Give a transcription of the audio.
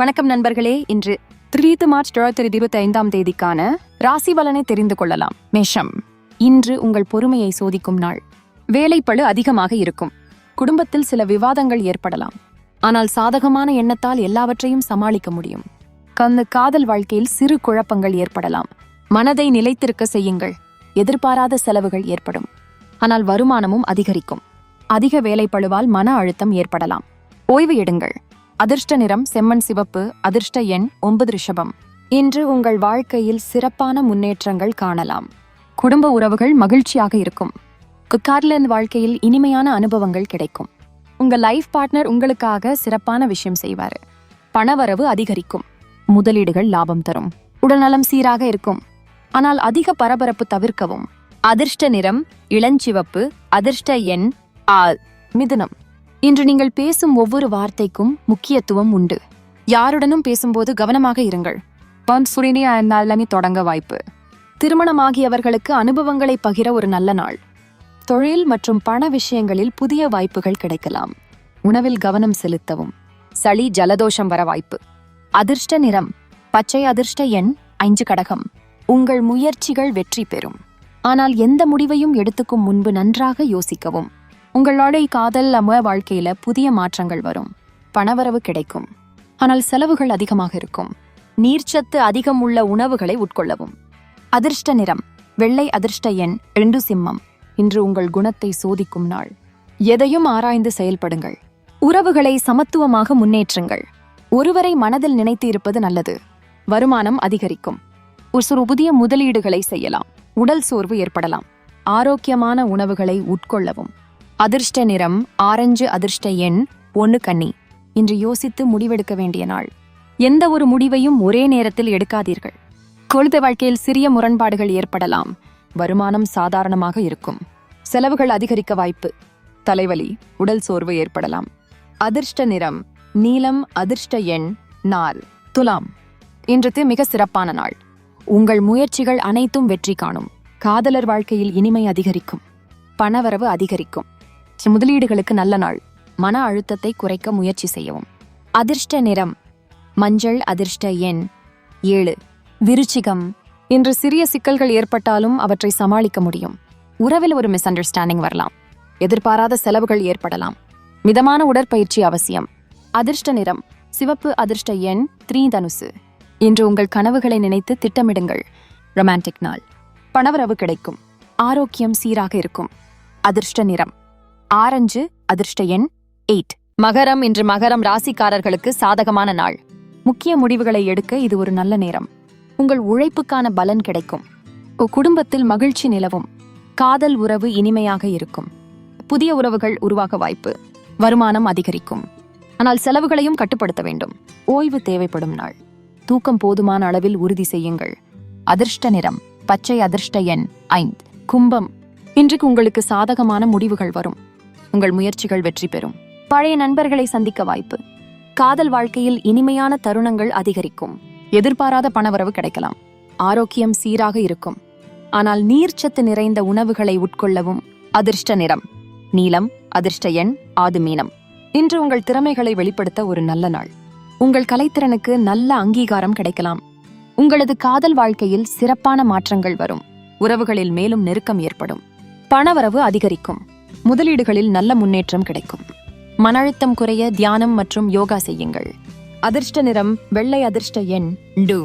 வணக்கம் நண்பர்களே. இன்று 3 மார்ச் 2025 ராசி பலனை தெரிந்து கொள்ளலாம். மேஷம், இன்று உங்கள் பொறுமையை சோதிக்கும் நாள். வேலைப்பளு அதிகமாக இருக்கும். குடும்பத்தில் சில விவாதங்கள் ஏற்படலாம். ஆனால் சாதகமான எண்ணத்தால் எல்லாவற்றையும் சமாளிக்க முடியும். காதல் வாழ்க்கையில் சிறு குழப்பங்கள் ஏற்படலாம். மனதை நிலைத்திருக்க செய்யுங்கள். எதிர்பாராத செலவுகள் ஏற்படும். ஆனால் வருமானமும் அதிகரிக்கும். அதிக வேலைப்பளுவால் மன அழுத்தம் ஏற்படலாம். ஓய்வு எடுங்கள். அதிர்ஷ்ட நிறம் செம்மண் சிவப்பு. அதிர்ஷ்ட எண் 9 ரிஷபம். இன்று உங்கள் வாழ்க்கையில் சிறப்பான முன்னேற்றங்கள் காணலாம். குடும்ப உறவுகள் மகிழ்ச்சியாக இருக்கும். காதலன் வாழ்க்கையில் இனிமையான அனுபவங்கள் கிடைக்கும். உங்கள் லைஃப் பார்ட்னர் உங்களுக்காக சிறப்பான விஷயம் செய்வார். பணவரவு அதிகரிக்கும். முதலீடுகள் லாபம் தரும். உடல்நலம் சீராக இருக்கும். ஆனால் அதிக பரபரப்பு தவிர்க்கவும். அதிர்ஷ்ட நிறம் இளஞ்சிவப்பு. அதிர்ஷ்ட எண் 6. மிதுனம், இன்று நீங்கள் பேசும் ஒவ்வொரு வார்த்தைக்கும் முக்கியத்துவம் உண்டு. யாருடனும் பேசும்போது கவனமாக இருங்கள். தொடங்க வாய்ப்பு. திருமணமாகியவர்களுக்கு அனுபவங்களை பகிர ஒரு நல்ல நாள். தொழில் மற்றும் பண விஷயங்களில் புதிய வாய்ப்புகள் கிடைக்கலாம். உணவில் கவனம் செலுத்தவும். சளி ஜலதோஷம் வர வாய்ப்பு. அதிர்ஷ்ட நிறம் பச்சை. அதிர்ஷ்ட எண் 5 கடகம். உங்கள் முயற்சிகள் வெற்றி பெறும். ஆனால் எந்த முடிவையும் எடுத்துக்கும் முன்பு நன்றாக யோசிக்கவும். உங்களுடைய காதல் வாழ்க்கையில புதிய மாற்றங்கள் வரும். பணவரவு கிடைக்கும். ஆனால் செலவுகள் அதிகமாக இருக்கும். நீர்ச்சத்து அதிகம் உள்ள உணவுகளை உட்கொள்ளவும். அதிர்ஷ்ட நிறம் வெள்ளை. அதிர்ஷ்ட எண் 2 சிம்மம். இன்று உங்கள் குணத்தை சோதிக்கும் நாள். எதையும் ஆராய்ந்து செயல்படுங்கள். உறவுகளை சமத்துவமாக முன்னேற்றுங்கள். ஒருவரை மனதில் நினைத்து இருப்பது நல்லது. வருமானம் அதிகரிக்கும். ஒரு புதிய முதலீடுகளை செய்யலாம். உடல் சோர்வு ஏற்படலாம். ஆரோக்கியமான உணவுகளை உட்கொள்ளவும். அதிர்ஷ்ட நிறம் ஆரஞ்சு. அதிர்ஷ்ட எண் 1 கன்னி. இன்று யோசித்து முடிவெடுக்க வேண்டிய நாள். எந்த ஒரு முடிவையும் ஒரே நேரத்தில் எடுக்காதீர்கள். குடும்ப வாழ்க்கையில் சிறிய முரண்பாடுகள் ஏற்படலாம். வருமானம் சாதாரணமாக இருக்கும். செலவுகள் அதிகரிக்க வாய்ப்பு. தலைவலி, உடல் சோர்வு ஏற்படலாம். அதிர்ஷ்ட நிறம் நீலம். அதிர்ஷ்ட எண் 4. துலாம், இன்று மிக சிறப்பான நாள். உங்கள் முயற்சிகள் அனைத்தும் வெற்றி காணும். காதலர் வாழ்க்கையில் இனிமை அதிகரிக்கும். பணவரவு அதிகரிக்கும். முதலீடுகளுக்கு நல்ல நாள். மன அழுத்தத்தை குறைக்க முயற்சி செய்யவும். அதிர்ஷ்ட நிறம் மஞ்சள். அதிர்ஷ்ட எண் 7. விருச்சிகம், இன்று சிறிய சிக்கல்கள் ஏற்பட்டாலும் அவற்றை சமாளிக்க முடியும். உறவில் ஒரு மிஸ் அண்டர்ஸ்டாண்டிங் வரலாம். எதிர்பாராத செலவுகள் ஏற்படலாம். மிதமான உடற்பயிற்சி அவசியம். அதிர்ஷ்ட நிறம் சிவப்பு. அதிர்ஷ்ட எண் 3 தனுசு. இன்று உங்கள் கனவுகளை நினைத்து திட்டமிடுங்கள். ரொமான்டிக் நாள். பணவரவு கிடைக்கும். ஆரோக்கியம் சீராக இருக்கும். அதிர்ஷ்ட நிறம் ஆரஞ்சு. அதிர்ஷ்ட எண் 8. மகரம், இன்று மகரம் ராசிக்காரர்களுக்கு சாதகமான நாள். முக்கிய முடிவுகளை எடுக்க இது ஒரு நல்ல நேரம். உங்கள் உழைப்புக்கான பலன் கிடைக்கும். குடும்பத்தில் மகிழ்ச்சி நிலவும். காதல் உறவு இனிமையாக இருக்கும். புதிய உறவுகள் உருவாக வாய்ப்பு. வருமானம் அதிகரிக்கும். ஆனால் செலவுகளையும் கட்டுப்படுத்த வேண்டும். ஓய்வு தேவைப்படும் நாள். தூக்கம் போதுமான அளவில் உறுதி செய்யுங்கள். அதிர்ஷ்ட நிறம் பச்சை. அதிர்ஷ்ட எண் 5. கும்பம், இன்றைக்கு உங்களுக்கு சாதகமான முடிவுகள் வரும். உங்கள் முயற்சிகள் வெற்றி பெறும். பழைய நண்பர்களை சந்திக்க வாய்ப்பு. காதல் வாழ்க்கையில் இனிமையான தருணங்கள் அதிகரிக்கும். எதிர்பாராத பணவரவு கிடைக்கலாம். ஆரோக்கியம் சீராக இருக்கும். ஆனால் நீர்ச்சத்து நிறைந்த உணவுகளை உட்கொள்ளவும். அதிர்ஷ்ட நிறம் நீலம். அதிர்ஷ்ட எண் 6 மீனம். இன்று உங்கள் திறமைகளை வெளிப்படுத்த ஒரு நல்ல நாள். உங்கள் கலைத்திறனுக்கு நல்ல அங்கீகாரம் கிடைக்கலாம். உங்களது காதல் வாழ்க்கையில் சிறப்பான மாற்றங்கள் வரும். உறவுகளில் மேலும் நெருக்கம் ஏற்படும். பணவரவு அதிகரிக்கும். முதலீடுகளில் நல்ல முன்னேற்றம் கிடைக்கும். மன அழுத்தம் குறைய தியானம் மற்றும் யோகா செய்யுங்கள். அதிர்ஷ்ட நிறம் வெள்ளை. அதிர்ஷ்ட எண் 2.